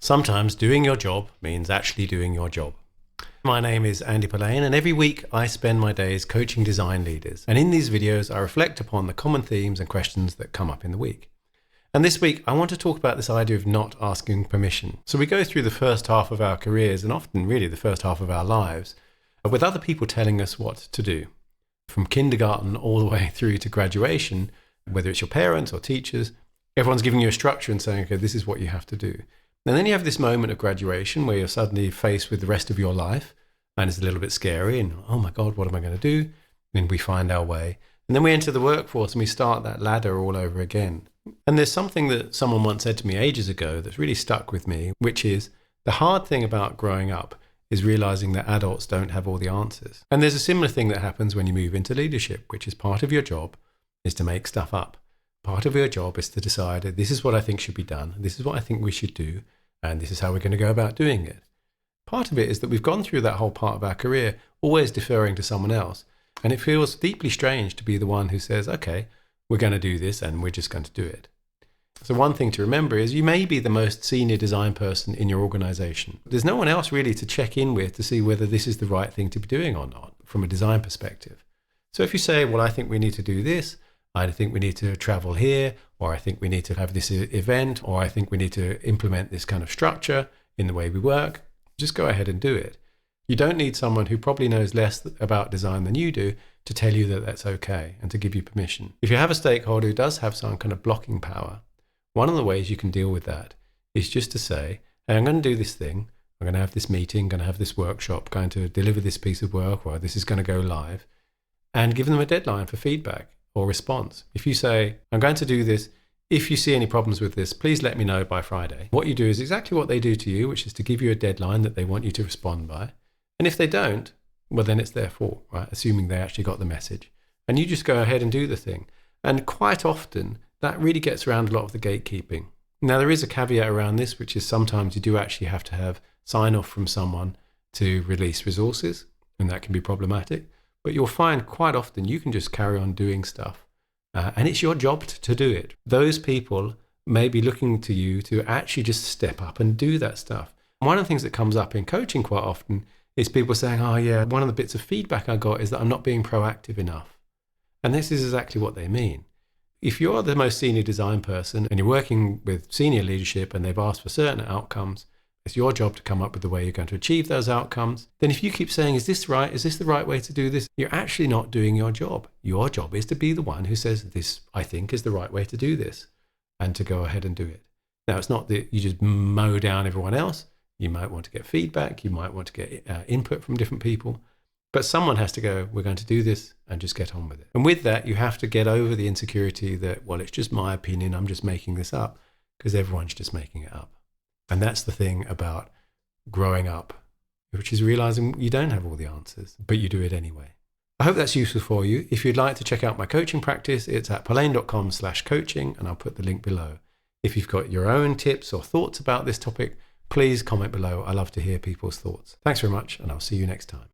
Sometimes doing your job means actually doing your job. My name is Andy Polaine, and every week I spend my days coaching design leaders. And in these videos, I reflect upon the common themes and questions that come up in the week. And this week, I want to talk about this idea of not asking permission. So we go through the first half of our careers, and often really the first half of our lives, with other people telling us what to do. From kindergarten all the way through to graduation, whether it's your parents or teachers, everyone's giving you a structure and saying, okay, this is what you have to do. And then you have this moment of graduation where you're suddenly faced with the rest of your life, and it's a little bit scary, and oh my God, what am I going to do? And we find our way. And then we enter the workforce and we start that ladder all over again. And there's something that someone once said to me ages ago that's really stuck with me, which is the hard thing about growing up is realizing that adults don't have all the answers. And there's a similar thing that happens when you move into leadership, which is part of your job is to make stuff up. Part of your job is to decide, this is what I think should be done, this is what I think we should do, and this is how we're going to go about doing it. Part of it is that we've gone through that whole part of our career always deferring to someone else. And it feels deeply strange to be the one who says, okay, we're going to do this and we're just going to do it. So one thing to remember is you may be the most senior design person in your organization. There's no one else really to check in with to see whether this is the right thing to be doing or not from a design perspective. So if you say, well, I think we need to do this, I think we need to travel here, or I think we need to have this event, or I think we need to implement this kind of structure in the way we work, just go ahead and do it. You don't need someone who probably knows less about design than you do to tell you that that's okay and to give you permission. If you have a stakeholder who does have some kind of blocking power, one of the ways you can deal with that is just to say, hey, I'm going to do this thing, I'm going to have this meeting, going to have this workshop, going to deliver this piece of work, or this is going to go live, and give them a deadline for feedback or response. If you say, I'm going to do this, if you see any problems with this, please let me know by Friday. What you do is exactly what they do to you, which is to give you a deadline that they want you to respond by. And if they don't, well, then it's their fault, right? Assuming they actually got the message. And you just go ahead and do the thing. And quite often, that really gets around a lot of the gatekeeping. Now, there is a caveat around this, which is sometimes you do actually have to have sign-off from someone to release resources, and that can be problematic. But you'll find quite often you can just carry on doing stuff. And it's your job to do it. Those people may be looking to you to actually just step up and do that stuff. One of the things that comes up in coaching quite often is people saying, oh yeah, one of the bits of feedback I got is that I'm not being proactive enough. And this is exactly what they mean. If you're the most senior design person and you're working with senior leadership and they've asked for certain outcomes, it's your job to come up with the way you're going to achieve those outcomes. Then if you keep saying, is this right? Is this the right way to do this? You're actually not doing your job. Your job is to be the one who says, this, I think, is the right way to do this, and to go ahead and do it. Now, it's not that you just mow down everyone else. You might want to get feedback. You might want to get input from different people. But someone has to go, we're going to do this, and just get on with it. And with that, you have to get over the insecurity that, well, it's just my opinion. I'm just making this up, because everyone's just making it up. And that's the thing about growing up, which is realizing you don't have all the answers, but you do it anyway. I hope that's useful for you. If you'd like to check out my coaching practice, it's at polaine.com/coaching, and I'll put the link below. If you've got your own tips or thoughts about this topic, please comment below. I love to hear people's thoughts. Thanks very much, and I'll see you next time.